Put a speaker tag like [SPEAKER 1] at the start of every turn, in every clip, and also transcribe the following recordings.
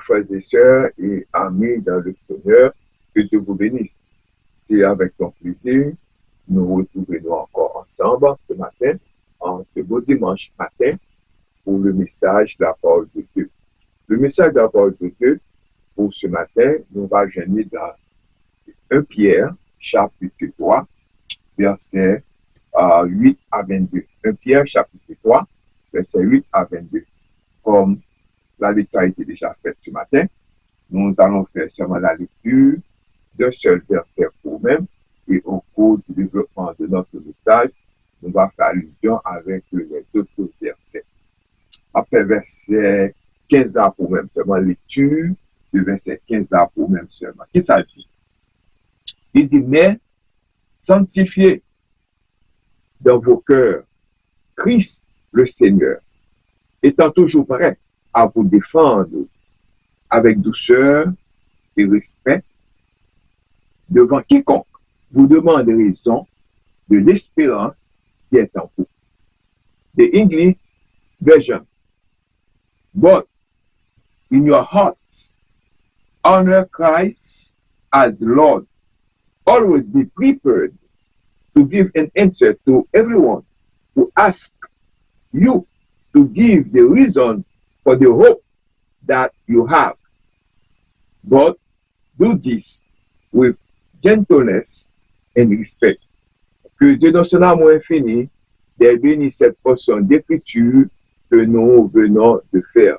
[SPEAKER 1] frères et sœurs et amis dans le Seigneur, que Dieu vous bénisse. C'est avec ton plaisir, nous retrouvons encore ensemble ce matin, en ce beau dimanche matin, pour le message de la parole de Dieu. Le message de la parole de Dieu, pour ce matin, nous va gêner dans 1 Pierre, chapitre 3, versets 8 à 22. 1 Pierre, chapitre 3, versets 8 à 22. Comme la lecture a été déjà faite ce matin, nous allons faire seulement la lecture d'un seul verset pour nous-mêmes et au cours du développement de notre message, nous allons faire allusion avec les autres versets. Après verset 15 là pour nous-mêmes seulement, lecture de verset 15 là pour nous-mêmes seulement. Qu'est-ce que ça dit? Il dit, mais sanctifiez dans vos cœurs Christ le Seigneur, étant toujours prêt à vous défendre avec douceur et respect devant quiconque vous demande raison de l'espérance qui est en vous. The English version. But in your hearts, honor Christ as Lord. Always be prepared to give an answer to everyone who asks you to give the reason for the hope that you have. But do this with gentleness and respect. Que Dieu dans son amour infini bénisse cette portion d'écriture que nous venons de faire.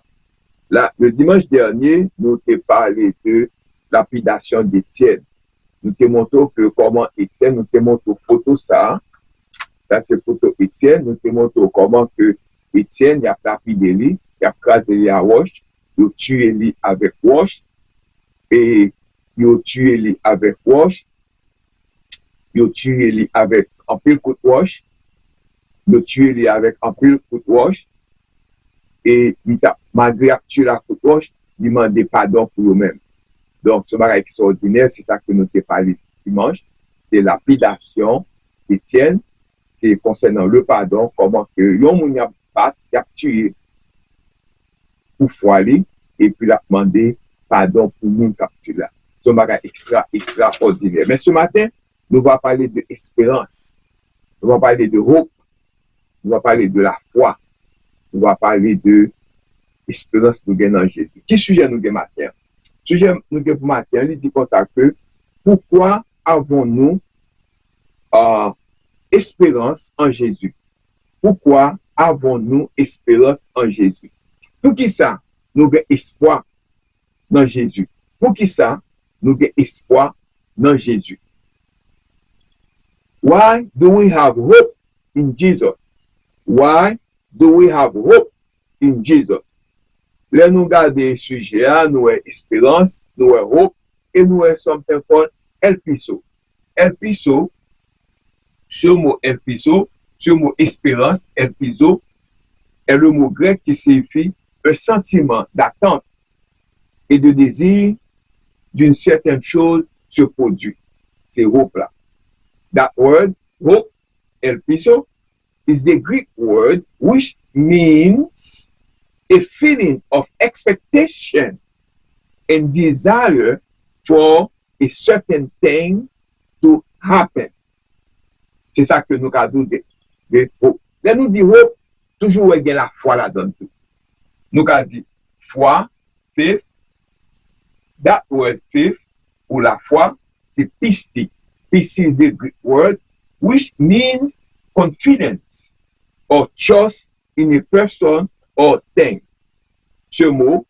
[SPEAKER 1] Là, le dimanche dernier, nous t'ai parlé de lapidation d'Étienne. Nous te montrons que comment Étienne, nous te montrons photo ça. Là, c'est photo Étienne. Nous te montrons comment que Étienne, il a lapidé lui, il a crasé lui à roche, il a tué lui avec roche, et il a tué lui avec roche, il a tué lui avec un pile coup de roche, il a tué lui avec un pile coup de roche, et il a, malgré a tué la coup de roche, il a demandé pardon pour lui-même. Donc, ce bagage extraordinaire, c'est ça que nous t'ai parlé dimanche. C'est la lapidation d'Étienne. C'est concernant le pardon, comment que l'on moun a bat, il a tué pour foiler, et puis il a demandé pardon pour nous capturer là. C'est un bagage extraordinaire. Mais ce matin, nous allons parler de espérance. Nous allons parler de hope. Nous allons parler de la foi. Nous allons parler de espérance nous gagnons en Jésus. Qui sujet nous gagnons matin? Sujet nous gagnons matin, il dit comme ça que pourquoi avons-nous espérance en Jésus? Pourquoi avons-nous espérance en Jésus? Pour qui ça, nous avons espoir dans Jésus? Pour qui ça, nous avons espoir dans Jésus? Why do we have hope in Jesus? Why do we have hope in Jesus? Là, nous regardons le sujet, nous avons espérance, nous avons hope, et nous avons something called elpiso. Elpiso, ce mot elpiso, ce mot espérance, elpiso, est le mot grec qui signifie un sentiment d'attente et de désir d'une certaine chose se produit. C'est hope là. That word, hope, elpiso, is the Greek word which means a feeling of expectation and desire for a certain thing to happen. C'est ça que nous avons dit de hope. Là, nous disons hope, toujours il y a la foi là-dedans. Nous avons dit foi, faith. That word faith, ou la foi, c'est pistis. This is the Greek word, which means confidence or trust in a person or thing. Ce mot,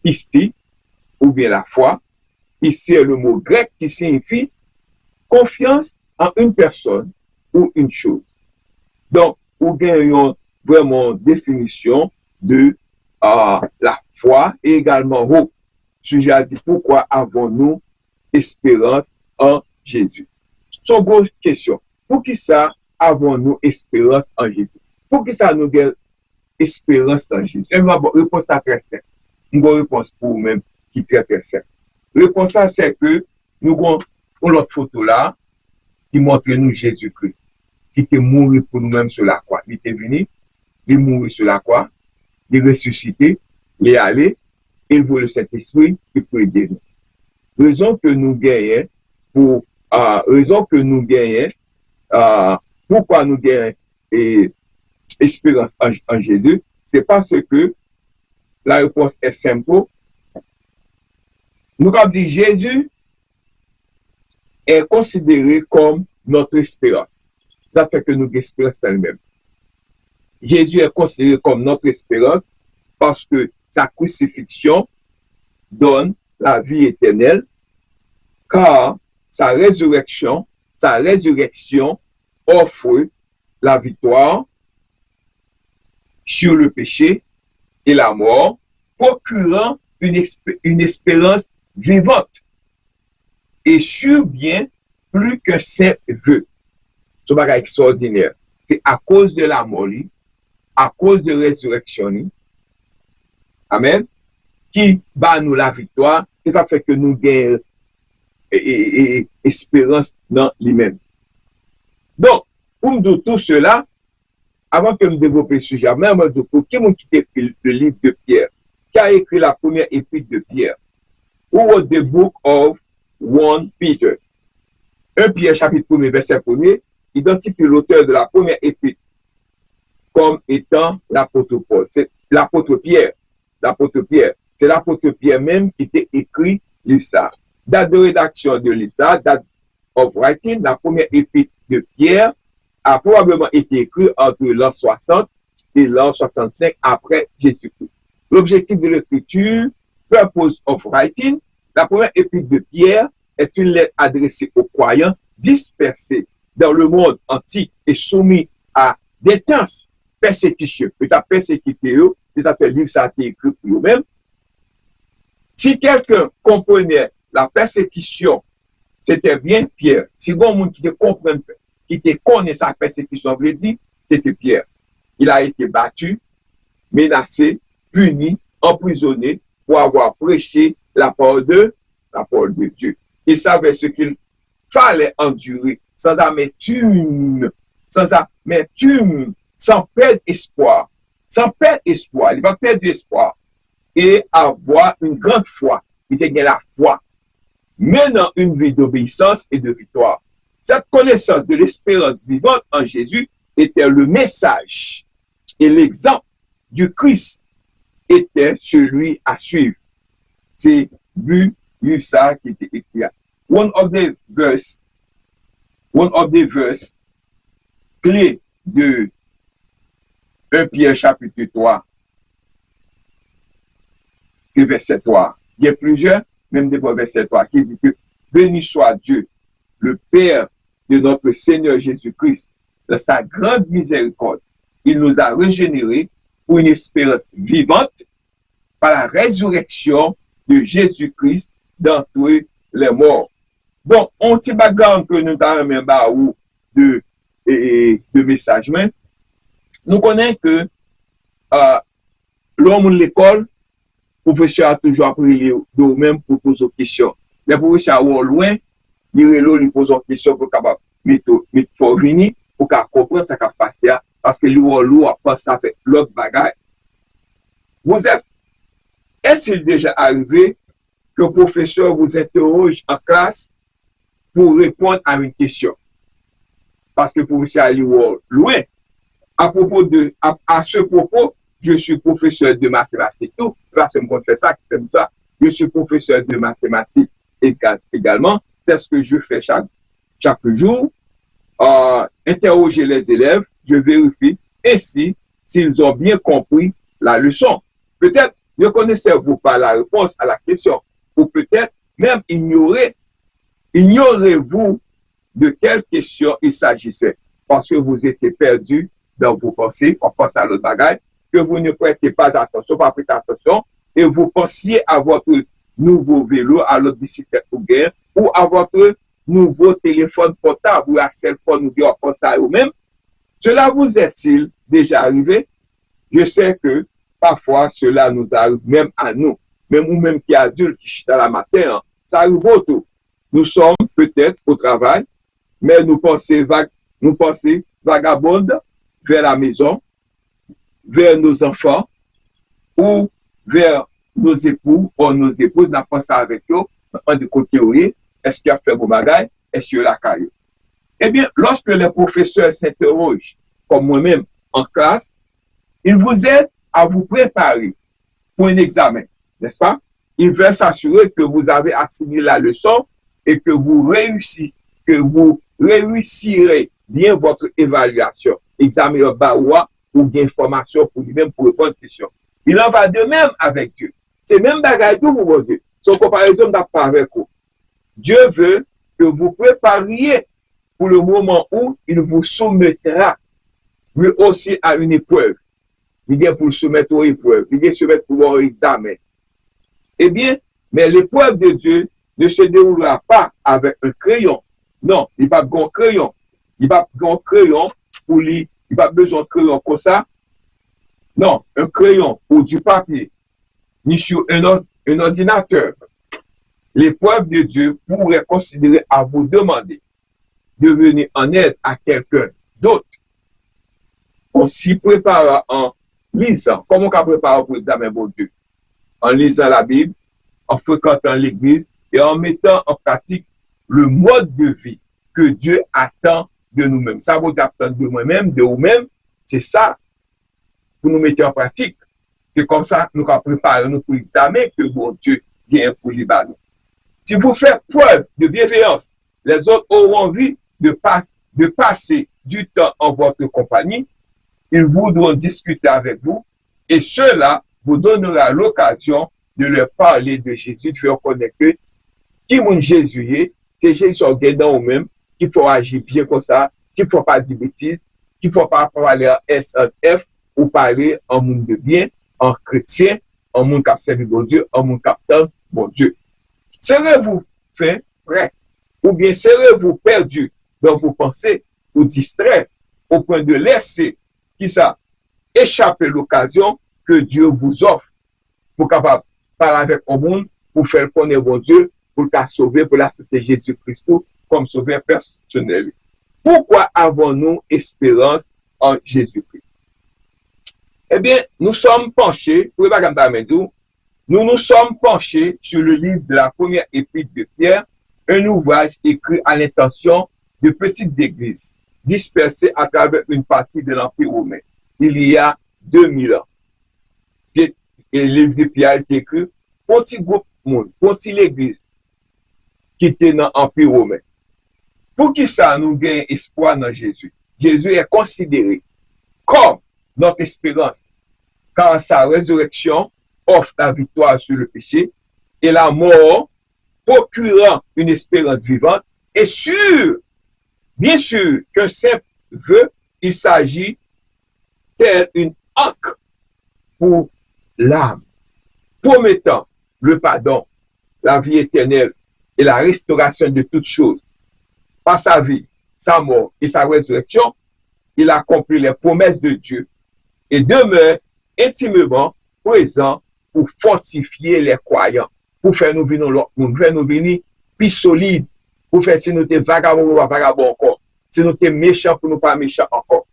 [SPEAKER 1] pistis, ou bien la foi, ici est le mot grec qui signifie confiance en une personne ou une chose. Donc, nous gagnons vraiment définition de la foi et également hope. Sujet a dit pourquoi avons-nous espérance en Jésus? C'est une grosse question. Pour qui ça avons-nous espérance en Jésus? Pour qui ça nous gagne espérance en Jésus? Une réponse très simple. Une réponse pour vous-même qui est très simple. Réponse ça, c'est que nous avons l'autre photo là qui montre nous Jésus-Christ, qui est mort pour nous-mêmes sur la croix. Il était venu, il est mort sur la croix, il est ressuscité, il est allé, il faut le Saint-Esprit qui peut aider nous. Raison que nous gagnons pourquoi nous gagnons espérance en Jésus, c'est parce que la réponse est simple. Nous avons dit Jésus est considéré comme notre espérance. Ça fait que nous avons espérance en lui-même. Jésus est considéré comme notre espérance parce que sa crucifixion donne la vie éternelle, car sa résurrection offre la victoire sur le péché et la mort, procurant une espérance vivante et sur bien plus qu'un saint veut. C'est un bagage extraordinaire. C'est à cause de la mort, à cause de la résurrection, amen, qui bat nous la victoire. C'est ça fait que nous gagnons espérance dans lui-même. Donc, pour me dire tout cela, avant que je développe le sujet, même pour qui m'a quitté le livre de Pierre, qui a écrit la première épître de Pierre, who wrote the book of 1 Peter. 1 Pierre chapitre 1 verset 1 identifie l'auteur de la première épître comme étant l'apôtre Paul. C'est l'apôtre Pierre. C'est l'apôtre Pierre même qui était écrit livre ça. Date de rédaction de livre ça, date of writing, la première épître de Pierre a probablement été écrite entre l'an 60 et l'an 65 après Jésus-Christ. L'objectif de l'écriture, purpose of writing, la première épître de Pierre est une lettre adressée aux croyants dispersés dans le monde antique et soumis à d'intenses persécutions. Tu as persécuté eux, et ça fait livre ça a été écrit pour eux-mêmes. Si quelqu'un comprenait la persécution, c'était bien Pierre. Si bon monde qui te comprenne, qui te connaît sa persécution, veut dire, c'était Pierre. Il a été battu, menacé, puni, emprisonné pour avoir prêché la parole de Dieu. Il savait ce qu'il fallait endurer sans amertume, sans perdre espoir. Sans perdre espoir, il va perdre espoir et avoir une grande foi. Il a gagné la foi, menant une vie d'obéissance et de victoire. Cette connaissance de l'espérance vivante en Jésus était le message et l'exemple du Christ était celui à suivre. C'est lui ça qui était écrit. One of the verses clés de 1 Pierre chapitre 3, c'est verset 3. Il y a plusieurs, même des verset 3, qui dit que béni soit Dieu, le Père de notre Seigneur Jésus-Christ, de sa grande miséricorde. Il nous a régénérés pour une espérance vivante par la résurrection de Jésus-Christ d'entre les morts. Donc, on petit background que nous avons de message, mais nous connaissons que l'homme de l'école, le professeur a toujours appris de même pour poser des questions. Les professeurs au loin, il pose des questions pour capable mettre venir pour comprendre ce qui a passé parce que lui a pensé avec l'autre bagaille. Est-il déjà arrivé que le professeur vous interroge en classe pour répondre à une question? Parce que le professeur est loin. À ce propos, je suis professeur de mathématiques. Tout, parce que moi, je fais ça, comme ça. Je suis professeur de mathématiques également. C'est ce que je fais chaque jour. Interroger les élèves, je vérifie ainsi s'ils ont bien compris la leçon. Peut-être ne connaissez-vous pas la réponse à la question, ou peut-être même ignorez-vous de quelle question il s'agissait, parce que vous étiez perdu dans vos pensées, on pense à l'autre bagaille, que vous ne prêtez pas attention, pas prêter attention, et vous pensiez à votre nouveau vélo, à l'autre bicyclette ou guerre, ou à votre nouveau téléphone portable, ou à cell phone, ou bien on pense à vous-même. Cela vous est-il déjà arrivé? Je sais que parfois cela nous arrive même à nous, même ou même qui adultes, qui chita la matin, hein, ça arrive autour. Nous sommes peut-être au travail, mais nous pensons vagabondes vers la maison, vers nos enfants ou vers nos époux ou nos épouses n'a pas ça avec eux, en de côté, oui, est-ce qu'il a fait bon bagage, est-ce qu'il a la caillou. Eh bien, lorsque les professeurs s'interrogent, comme moi-même en classe, ils vous aident à vous préparer pour un examen, n'est-ce pas? Ils veulent s'assurer que vous avez assimilé la leçon et que vous réussirez bien votre évaluation. Examen baoua ou bien formation pour lui-même pour répondre aux questions. Il en va de même avec Dieu. C'est même bagaille tout pour mon Dieu. Son comparaison n'a pas avec vous. Dieu veut que vous prépariez pour le moment où il vous soumettra, lui aussi à une épreuve. Il vient pour le soumettre aux épreuves. Il vient soumettre pour un examen. Eh bien, mais l'épreuve de Dieu ne se déroulera pas avec un crayon. Non, il n'y a pas de crayon. Il n'y a pas de crayon pour lui. Il n'y a pas besoin de crayon comme ça. Non, un crayon ou du papier, ni sur un ordinateur. L'épreuve de Dieu pourrait considérer à vous demander de venir en aide à quelqu'un d'autre. On s'y prépare en lisant. Comment on prépare pour l'examen bon Dieu? En lisant la Bible, en fréquentant l'église et en mettant en pratique le mode de vie que Dieu attend de nous-mêmes. Ça vous attend de moi-même, de vous-même. C'est ça pour nous mettre en pratique. C'est comme ça que nous préparons pour l'examen que bon Dieu vient pour les ballons. Si vous faites preuve de bienveillance, les autres auront envie de passer du temps en votre compagnie. Ils voudront discuter avec vous et cela vous donnera l'occasion de leur parler de Jésus, de faire connaître que qui mon Jésus est, c'est Jésus qui est dans vous-même, qu'il faut agir bien comme ça, qu'il ne faut pas dire bêtises, qu'il ne faut pas parler en S, en F, ou parler en monde de bien, en chrétien, en monde qui a servi bon Dieu, en monde qui a bon Dieu. Serez-vous fait prêt, ou bien serez-vous perdu dans vos pensées, ou distrait, au point de laisser qui ça échapper l'occasion que Dieu vous offre pour capable parler avec le monde, pour faire connaître bon Dieu, pour le sauver, pour l'accepter Jésus-Christ comme sauveur personnel. Pourquoi avons-nous espérance en Jésus-Christ? Eh bien, nous sommes penchés, nous nous sommes penchés sur le livre de la première épître de Pierre, un ouvrage écrit à l'intention de petites églises dispersées à travers une partie de l'Empire romain, il y a 2000 ans. Et le livre de Pierre est écrit pour un petit groupe monde, pour une petite église qui était dans l'Empire romain. Pour qui ça nous gagne espoir dans Jésus? Jésus est considéré comme notre espérance, car sa résurrection offre la victoire sur le péché et la mort procurant une espérance vivante et sûr, bien sûr, qu'un simple vœu, il s'agit tel une ancre pour l'âme, promettant le pardon, la vie éternelle et la restauration de toutes choses. Par sa vie, sa mort et sa résurrection, il accomplit les promesses de Dieu et demeure intimement présent pour fortifier les croyants, pour faire nous venir l'autre monde, pour faire nous venir plus solides, pour faire si nous sommes vagabonds ou pas vagabonds encore, si nous sommes méchants pour nous pas méchants encore.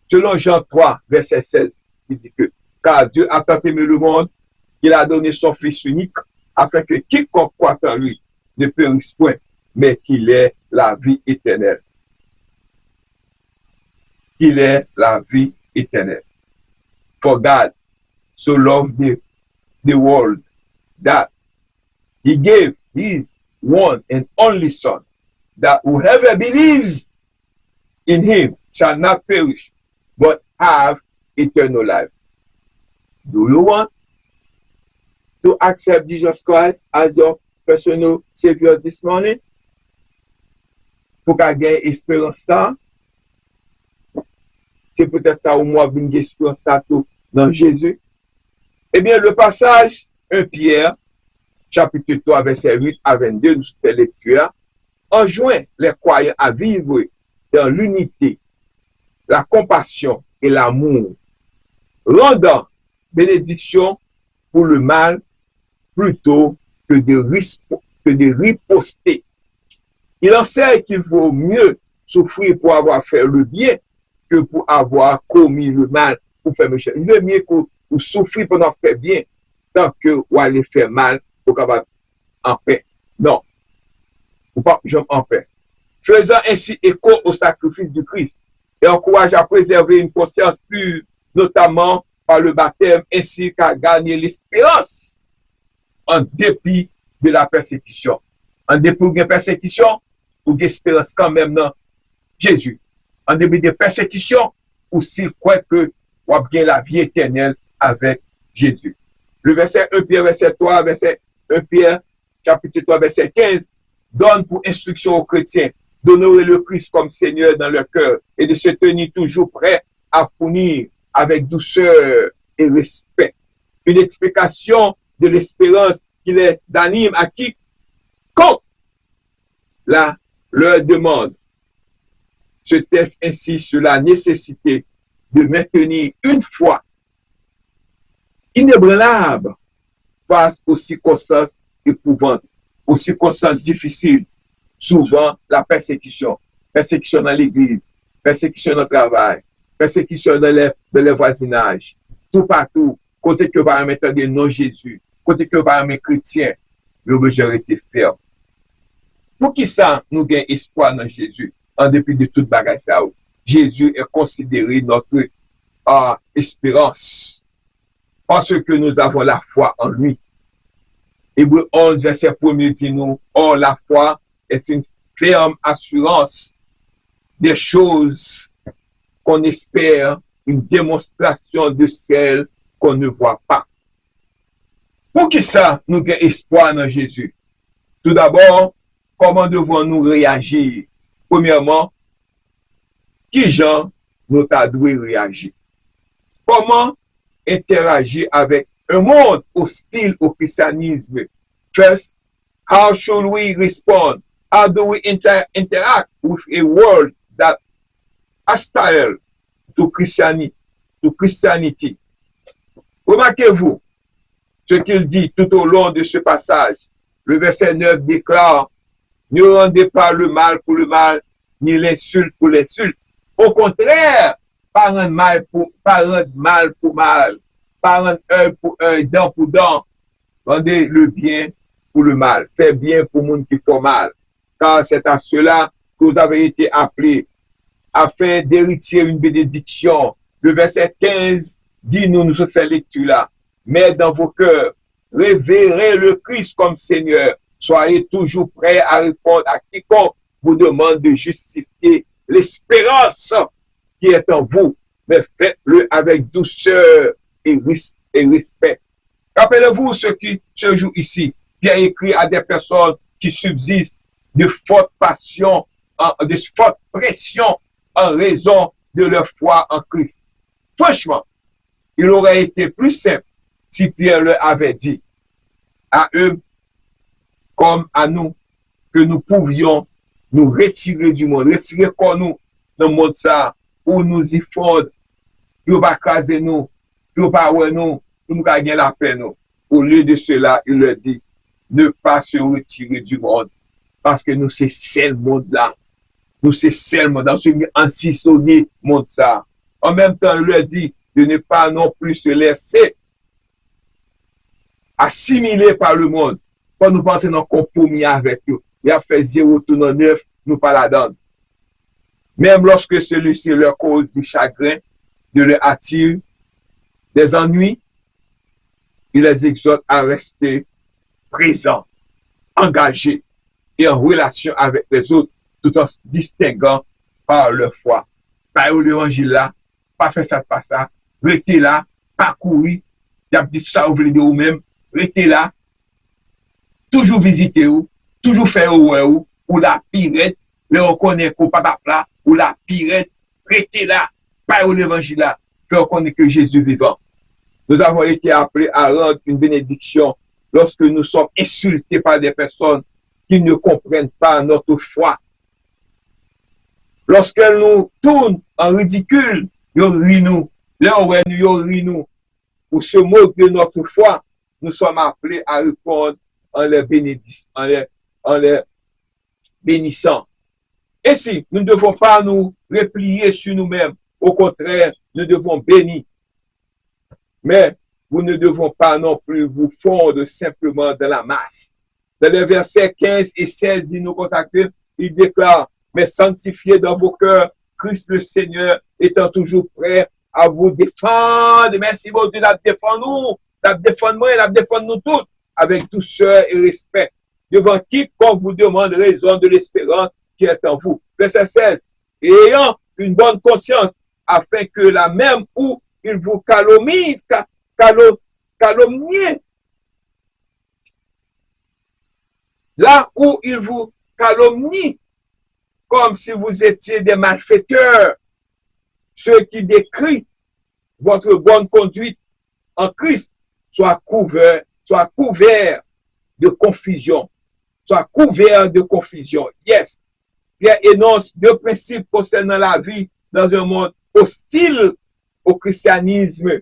[SPEAKER 1] Selon Jean 3, verset 16, il dit que car Dieu a tant aimé le monde qu'il a donné son Fils unique afin que quiconque croit en lui ne périsse point, mais qu'il ait la vie éternelle. Qu'il ait la vie éternelle. For God so loved the world that he gave his one and only Son, that whoever believes in him shall not perish, but have eternal life. Do you want to accept Jesus Christ as your personal Savior this morning? Pour qu'à gagner espérance ça, c'est peut-être ça au moins une espérance ça tout dans Jésus. Eh bien, le passage 1 Pierre, chapitre 3, verset 8 à 22, nous faisons lecture, enjoint les croyants à vivre dans l'unité, la compassion et l'amour, rendant bénédiction pour le mal plutôt que de riposter. Il enseigne qu'il vaut mieux souffrir pour avoir fait le bien que pour avoir commis le mal pour faire méchant. Il vaut mieux que vous souffrir pour faire bien tant que vous allez faire mal, vous capable en paix. Non, vous pas jamais en paix. Faisant ainsi écho au sacrifice du Christ et encourage à préserver une conscience pure, notamment par le baptême, ainsi qu'à gagner l'espérance en dépit de la persécution. En dépit de la persécution, ou d'espérance quand même dans Jésus. En dépit de persécution, ou s'il croit que vous avez bien la vie éternelle avec Jésus. Le verset 1 Pierre, verset 3, verset 1 Pierre, chapitre 3, verset 15, donne pour instruction aux chrétiens d'honorer le Christ comme Seigneur dans leur cœur et de se tenir toujours prêt à fournir avec douceur et respect une explication de l'espérance qui les anime à quiconque leur demande. Ce texte insiste sur la nécessité de maintenir une foi inébranlable face aux circonstances éprouvantes, aux circonstances difficiles, souvent la persécution dans l'église, persécution dans le travail, persécution dans les voisinages, tout partout, côté que va mettre des noms Jésus, côté que va mettre chrétien, l'objet était ferme. Pour qui ça nous gagne espoir dans Jésus, en dépit de toute bagaille ça, Jésus est considéré notre espérance, parce que nous avons la foi en lui. Hébreux 11, verset 1 dit nous, or la foi est une ferme assurance des choses qu'on espère, une démonstration de celles qu'on ne voit pas. Pour qui ça nous gagne espoir dans Jésus? Tout d'abord, comment devons-nous réagir? Premièrement, qui gens nous dû réagir? Comment interagir avec un monde hostile au christianisme? First, how should we respond? How do we interact with a world that hostile to Christianity? Remarquez-vous ce qu'il dit tout au long de ce passage. Le verset 9 déclare, ne rendez pas le mal pour le mal, ni l'insulte pour l'insulte. Au contraire, pas rendre mal pour mal, pas rendre œil pour œil, dent pour dent. Rendez le bien pour le mal. Faites bien pour monde qui fait mal. Car c'est à cela que vous avez été appelés, afin d'hériter une bénédiction. Le verset 15 dit nous sur cette lecture-là. Mais dans vos cœurs, révérez le Christ comme Seigneur. Soyez toujours prêts à répondre à quiconque vous demande de justifier l'espérance qui est en vous, mais faites-le avec douceur et respect. Rappelez-vous ce qui se joue ici. Pierre écrit à des personnes qui subsistent de fortes passions, de fortes pressions en raison de leur foi en Christ. Franchement, il aurait été plus simple si Pierre leur avait dit à eux comme à nous que nous pouvions nous retirer du monde, retirer comme nous dans le monde ça, où nous y fondre, nous pas craser nous, nous pas ouais nous gagner la paix nous. Au lieu de cela, il leur dit, ne pas se retirer du monde, parce que nous c'est seul monde là, nous c'est seul monde, nous sommes ensisonnés monde ça. En même temps, il leur dit de ne pas non plus se laisser assimiler par le monde, quand nous partons en compromis avec eux. Il a fait 0 tout dans 9, nous pas la donne. Même lorsque celui-ci leur cause du chagrin, de leur attire des ennuis, il les exhorte à rester présents, engagés et en relation avec les autres, tout en se distinguant par leur foi. Pas l'évangile là, pas faire ça, pas ça, restez là, pas courir, il y a dit tout ça, vous voulez dire vous-même, restez là, toujours visiter vous, toujours faire ou la pirate, le reconnaître qu'on pas là, ou la pirate, restez là, pas l'évangile là, faire reconnaître que Jésus vivant. Nous avons été appelés à rendre une bénédiction lorsque nous sommes insultés par des personnes qui ne comprennent pas notre foi. Lorsqu'elles nous tournent en ridicule, ils rient nous, ils rient nous. Pour se moquer de notre foi, nous sommes appelés à répondre en les bénissant. Ainsi, nous ne devons pas nous replier sur nous-mêmes. Au contraire, nous devons bénir. Mais vous ne devons pas non plus vous fondre simplement dans la masse. Dans les versets 15 et 16, dit nous contacter, il déclare, mais sanctifiez dans vos cœurs Christ le Seigneur, étant toujours prêt à vous défendre. Merci mon Dieu, la défendre nous, la défendre moi, la défendre nous tous, avec douceur et respect, devant quiconque vous demande raison de l'espérance qui est en vous. Verset 16, et ayant une bonne conscience, afin que la même où il vous calomnie, là où il vous calomnie, comme si vous étiez des malfaiteurs, ceux qui décrient votre bonne conduite en Christ, soit couvert de confusion. Soit couvert de confusion. Yes. Pierre énonce deux principes concernant la vie dans un monde hostile au christianisme.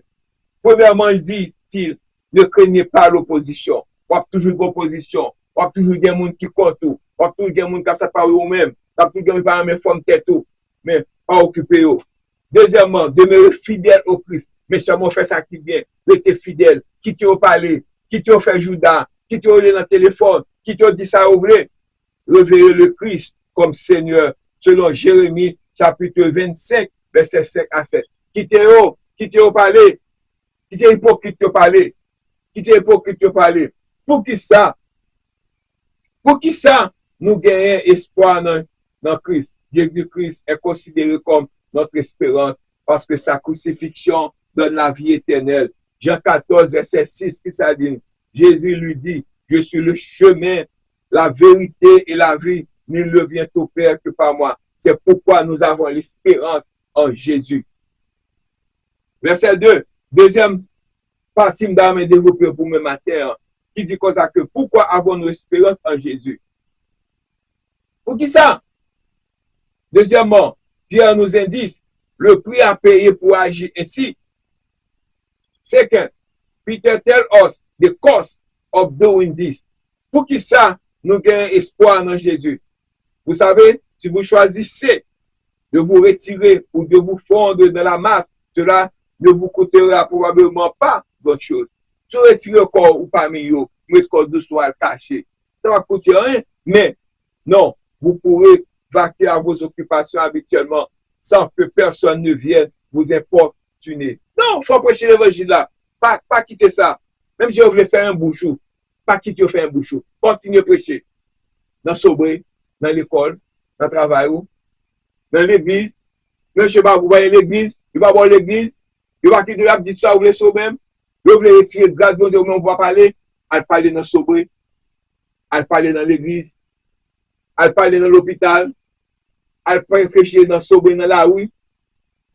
[SPEAKER 1] Premièrement, il dit-il, ne craignez pas l'opposition. On a toujours une opposition. On a toujours des gens qui comptent tout. On a toujours des gens qui savent pas eux-mêmes. On a toujours des gens qui parlent même forme tête tout. Mais pas occupé eux. Deuxièmement, demeurer fidèle au Christ. Mais seulement faire ça qui vient. Restez fidèle. Qui te parler, qui te fait Judas, qui te dans le téléphone, qui te dit ça au vrai. Révéler le Christ comme Seigneur, selon Jérémie, chapitre 25, verset 5 à 7. Qui te parler, qui te hypocrite te parler, qui te hypocrite te parler. Pour qui ça nous gagnons espoir dans Christ. Jésus-Christ est considéré comme notre espérance parce que sa crucifixion donne la vie éternelle. Jean 14, verset 6, qui ça dit? Jésus lui dit, je suis le chemin, la vérité et la vie. Nul ne vient au Père que par moi. C'est pourquoi nous avons l'espérance en Jésus. Verset 2, deuxième partie d'âme développée pour me matin, qui dit comme ça que pourquoi avons-nous l'espérance en Jésus? Pour qui ça? Deuxièmement, Pierre nous indique le prix à payer pour agir ainsi. Second, Peter tell us the cost of doing this. Pour qui ça, nous gagnons espoir en Jésus. Vous savez, si vous choisissez de vous retirer ou de vous fondre dans la masse, cela ne vous coûtera probablement pas d'autre chose. Si vous retirez corps ou parmi eux, mettre corps de soi caché, ça va coûter rien, mais non, vous pourrez vaquer à vos occupations habituellement sans que personne ne vienne vous importuner. Non, il faut prêcher l'évangile là. Pas quitter ça. Même si vous voulez faire un bouchou, pas quitter faire un bouchou. Continuez à prêcher. Dans le sobré, dans l'école, dans le travail, dans l'église. Même si vous voyez l'église, vous va voir l'église, vous va quitter là, dites ça, vous voulez sauver même. Vous voulez retirer grâce, bon Dieu, on va parler. À parler dans le sobré, à parler dans l'église, à parler dans l'hôpital, à prêcher dans le sobré, dans la rue.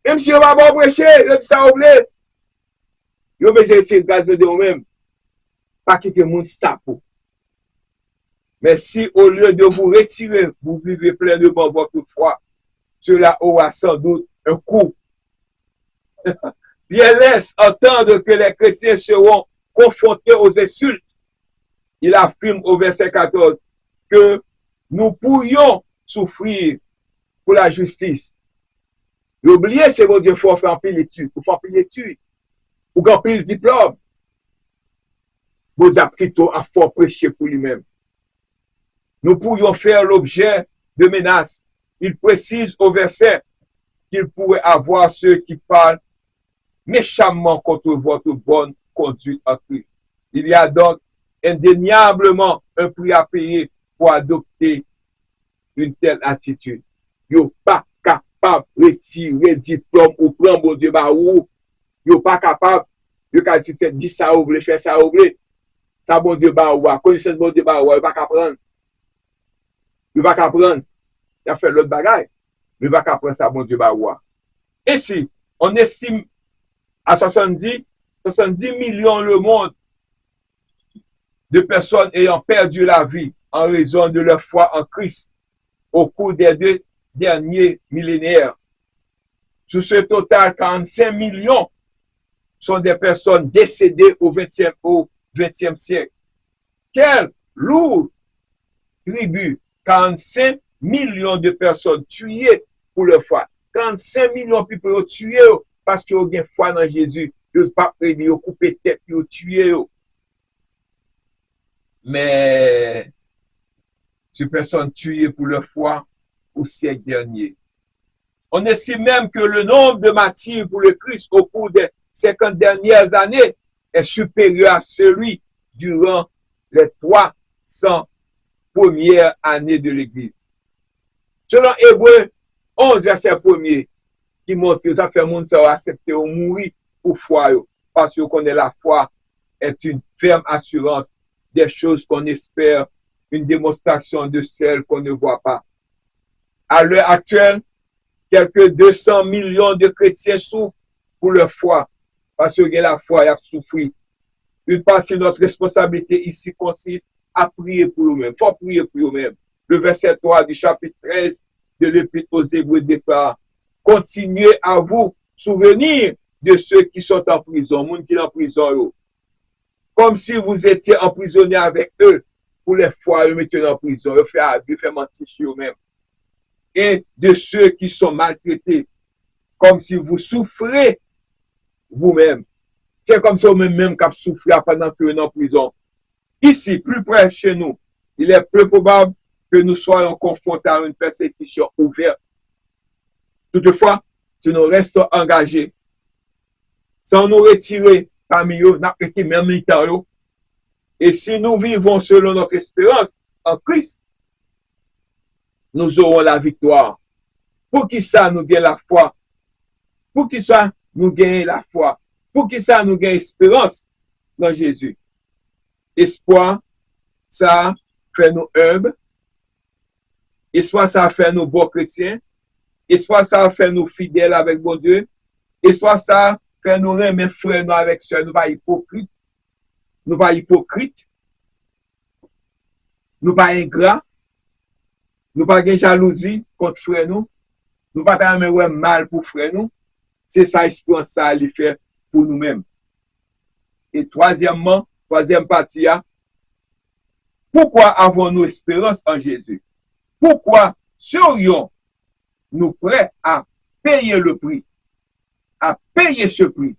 [SPEAKER 1] Même si on va pas prêcher, vous dites ça, vous voulez. Vous besoin de grâce de vous-même. Pas quitter le monde stapo. Mais si au lieu de vous retirer, vous vivez pleinement votre foi, cela aura sans doute un coût. Bien laisse entendre que les chrétiens seront confrontés aux insultes. Il affirme au verset 14 que nous pourrions souffrir pour la justice. L'oublier, c'est mon Dieu, il faut faire un pile d'études. Il faut faire un pile d'études. Ou qu'on pile le diplôme. Vous apprenez à fort prêcher pour lui-même. Nous pourrions faire l'objet de menaces. Il précise au verset qu'il pourrait avoir ceux qui parlent méchamment contre votre bonne conduite en Christ. Il y a donc indéniablement un prix à payer pour adopter une telle attitude. Yo pas capable de retirer diplôme ou prendre mon Dieu ou yo pas capable yo ka dit ça ou voulez faire ça ou voulez ça bon Dieu ou connaissance bon Dieu ou pas capable il va apprendre il a fait l'autre bagaille il va apprendre ça bon Dieu ou ainsi on estime à 70 millions le monde de personnes ayant perdu la vie en raison de leur foi en Christ au cours des 2 derniers millénaires. Sur ce total, 45 millions sont des personnes décédées au 20e siècle. Quel lourd tribut! 45 millions de personnes tuées pour leur foi. 45 millions de people tuées parce qu'ils ont foi dans Jésus. Yo pas preni, yo couper tête, yo tuer yo. Mais ces personnes tuées pour leur foi au siècle dernier. On estime même que le nombre de martyrs pour le Christ au cours des 50 dernières années est supérieur à celui durant les 300 premières années de l'Église. Selon Hébreux 11, verset 1er, qui montre que ça fait monde ça accepter ou mourir pour foi, parce qu'on connaît la foi est une ferme assurance des choses qu'on espère, une démonstration de celles qu'on ne voit pas. À l'heure actuelle, quelques 200 millions de chrétiens souffrent pour leur foi, parce que la foi a souffert. Une partie de notre responsabilité ici consiste à prier pour nous-mêmes. Il faut prier pour nous-mêmes. Le verset 3 du chapitre 13 de l'Épître aux Hébreux déclare: continuez à vous souvenir de ceux qui sont en prison, monde qui sont en prison, comme si vous étiez emprisonnés avec eux pour les fois, ils mettent en prison, ils font mentir sur eux-mêmes. Et de ceux qui sont maltraités, comme si vous souffrez vous-même. C'est comme si vous-même qui souffrez pendant que vous êtes en prison. Ici, plus près chez nous, il est peu probable que nous soyons confrontés à une persécution ouverte. Toutefois, si nous restons engagés, sans nous retirer parmi eux, même militaires, et si nous vivons selon notre espérance en Christ, nous aurons la victoire. Pour qui ça nous gagne la foi? Pour qui ça nous gagne la foi? Pour qui ça nous gagne espérance dans Jésus? Espoir, ça fait nous humbles. Espoir, ça fait nous bons chrétiens. Espoir, ça fait nous fidèles avec bon Dieu. Espoir, ça fait nous remettre frères nous avec sœurs. Nous pas hypocrites. Nous pas hypocrites. Nous pas ingrats. Nous pas de jalousie contre frères nous. Nous pas de mal pour frères nous. C'est ça, espérance, ça à faire pour nous-mêmes. Et troisièmement, troisième partie, pourquoi avons-nous espérance en Jésus? Pourquoi serions-nous prêts à payer le prix? À payer ce prix?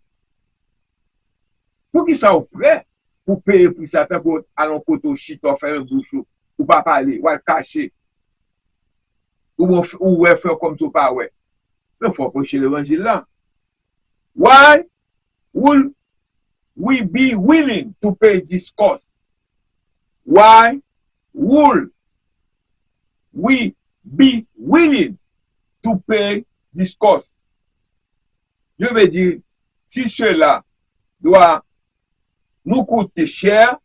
[SPEAKER 1] Pour qui ça prêt pour payer pour ça? Pour aller en côté chit, faire un bouchon, ou pas parler, ou cacher, ou faire comme ça, pas ouais. Mais il faut prêcher l'évangile là. Why will we be willing to pay this cost? Why would we be willing to pay this cost? Je veux dire, si cela doit nous coûter cher,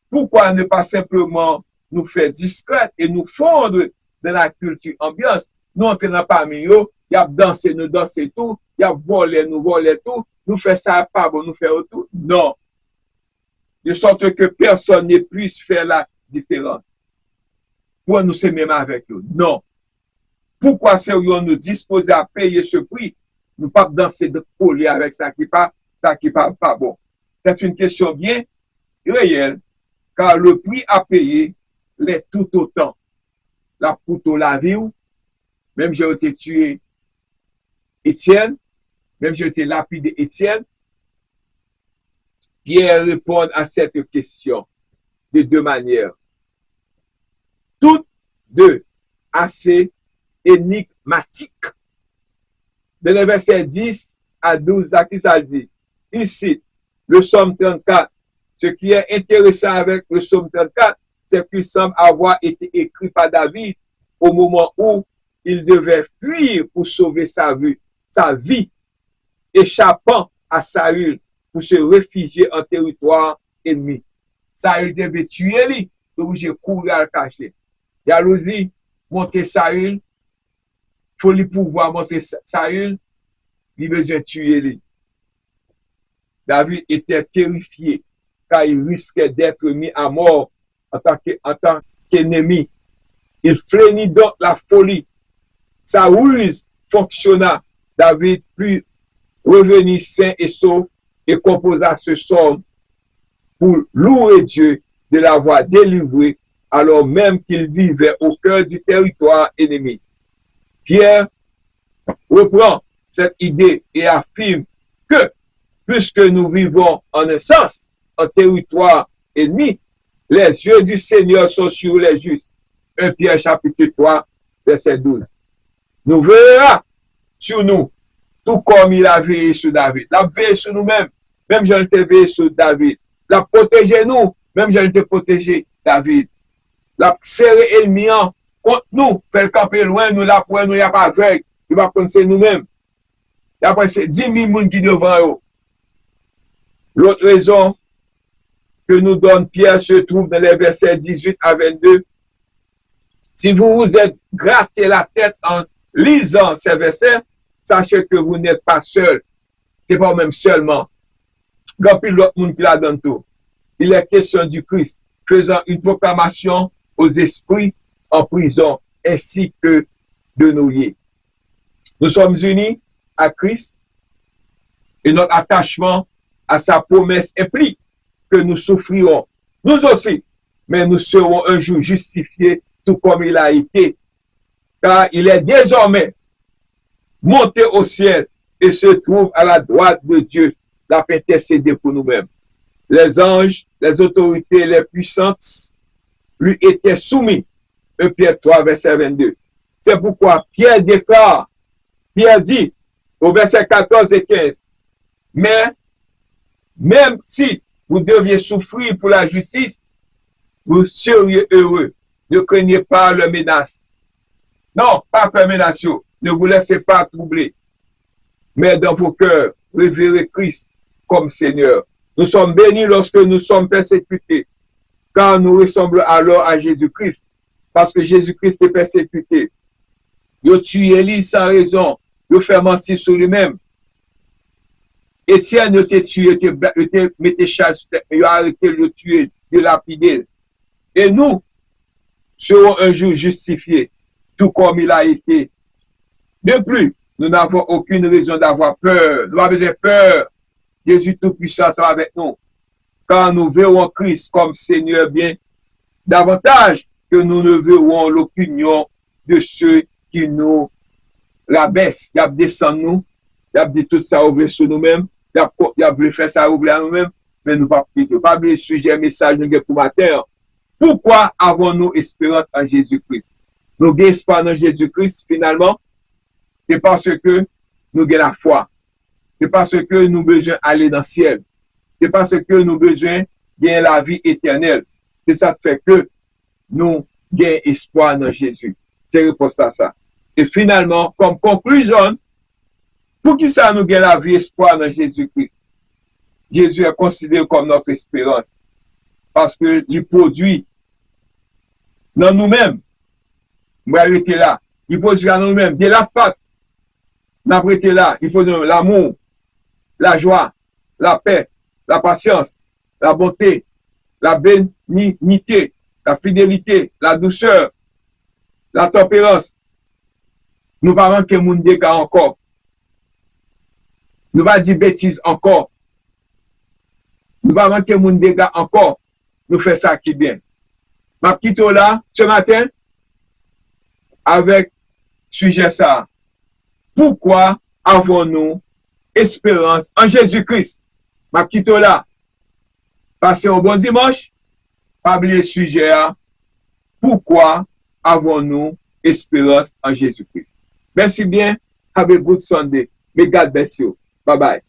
[SPEAKER 1] pourquoi ne pas simplement nous faire discret et nous fondre dans la culture ambiance? Nous entraînons parmi eux, il y a dansé, nous danser tout, il y a volé, nous voler tout, nous faire ça pas bon, nous faire tout. Non. De sorte que personne ne puisse faire la différence. Pour nous s'aimer avec eux. Non. Pourquoi serions-nous disposés à payer ce prix? Nous pas danser de coller avec ça qui pas bon. C'est une question bien réelle, car le prix à payer l'est tout autant. La pour la vie, même j'ai été tué Étienne, même j'ai été lapidé Étienne. Pierre répond à cette question de deux manières. Toutes deux assez énigmatiques. Dans le verset 10 à 12, à qui ça dit? Ici, le psaume 34. Ce qui est intéressant avec le psaume 34, c'est qu'il semble avoir été écrit par David au moment où il devait fuir pour sauver sa vie, échappant à Saül pour se réfugier en territoire ennemi. Saül devait tuer lui, donc j'ai couru à le cacher. Jalousie, montrer Saül, faut lui pouvoir montrer Saül, il besoin de tuer lui. David était terrifié car il risquait d'être mis à mort en tant qu'ennemi. Il flénit donc la folie. Sa ruse fonctionna. David put revenir sain et sauf et composa ce psaume pour louer Dieu de l'avoir délivré alors même qu'il vivait au cœur du territoire ennemi. Pierre reprend cette idée et affirme que puisque nous vivons en un sens, en territoire ennemi, les yeux du Seigneur sont sur les justes. 1 Pierre chapitre 3, verset 12. Nous verra sur nous, tout comme il a veillé sur David. Il a veillé sur nous-mêmes, même j'en ai veillé sur David. Il a protégé nous, même j'en ai protégé David. Il a serré ennemi contre nous, fait camper loin, nous la pour nous, il n'y a pas aveugle, il va penser nous-mêmes. Il a pensé 10 000 personnes qui devant eux. L'autre raison que nous donne Pierre se trouve dans les versets 18 à 22. Si vous vous êtes gratté la tête en lisant ces versets, sachez que vous n'êtes pas seul. C'est pas même seulement. Quand puis l'autre monde qui la donne tout. Il est question du Christ, faisant une proclamation aux esprits en prison, ainsi que de nos liés. Nous sommes unis à Christ et notre attachement à sa promesse implique que nous souffrirons, nous aussi, mais nous serons un jour justifiés tout comme il a été, car il est désormais monté au ciel et se trouve à la droite de Dieu, l'a intercédé pour nous-mêmes. Les anges, les autorités les puissantes lui étaient soumis. 1 Pierre 3, verset 22. C'est pourquoi Pierre déclare, Pierre dit au verset 14 et 15, mais même si vous deviez souffrir pour la justice, vous seriez heureux. Ne craignez pas la menace. Non, pas peur menace. Ne vous laissez pas troubler. Mais dans vos cœurs, révérez Christ comme Seigneur. Nous sommes bénis lorsque nous sommes persécutés, car nous ressemblons alors à Jésus-Christ, parce que Jésus-Christ est persécuté. Il a tué Élie sans raison, il a fait mentir sur lui-même. Étienne a été tué, il a mis chasse, il a arrêté de le tuer, de lapider. Et nous serons un jour justifiés, tout comme il a été. De plus, nous n'avons aucune raison d'avoir peur. Nous avons besoin de peur. Jésus Tout-Puissant sera avec nous. Car nous verrons Christ comme Seigneur bien davantage que nous ne verrons l'opinion de ceux qui nous rabaissent. Il y a descendu nous, il y a dit tout ça ouvrir sur nous-mêmes, il y a voulu faire ça ouvrir à nous-mêmes, mais nous pas plutôt. Pas le sujet, message de pour matin. Pourquoi avons-nous espérance en Jésus-Christ? Nous avons espoir en Jésus-Christ, finalement, c'est parce que nous avons la foi. C'est parce que nous avons besoin d'aller dans le ciel. C'est parce que nous avons besoin de gagner la vie éternelle. C'est ça qui fait que nous gagnons espoir en Jésus. C'est réponse à ça. Et finalement, comme conclusion, pour qui ça nous gagne la vie espoir en Jésus-Christ? Jésus est considéré comme notre espérance. Parce que il produit dans nous-mêmes. Nous arrêter là. Il produit dans nous-mêmes. De la pâte. Nous arrêter là. Il faut l'amour, la joie, la paix, la patience, la bonté, la bénignité, la fidélité, la douceur, la tempérance. Nous pas manquer mon dégât encore. Nous pas dire bêtises encore. Nous pas manquer mon dégât encore. Nous faisons ça qui est bien. Ma petite là, ce matin, avec sujet ça. Pourquoi avons-nous espérance en Jésus-Christ? Ma petite là, passez un bon dimanche. Pas oublier le sujet. Pourquoi avons-nous espérance en Jésus-Christ? Merci bien. Have a good Sunday. May God bless you. Bye bye.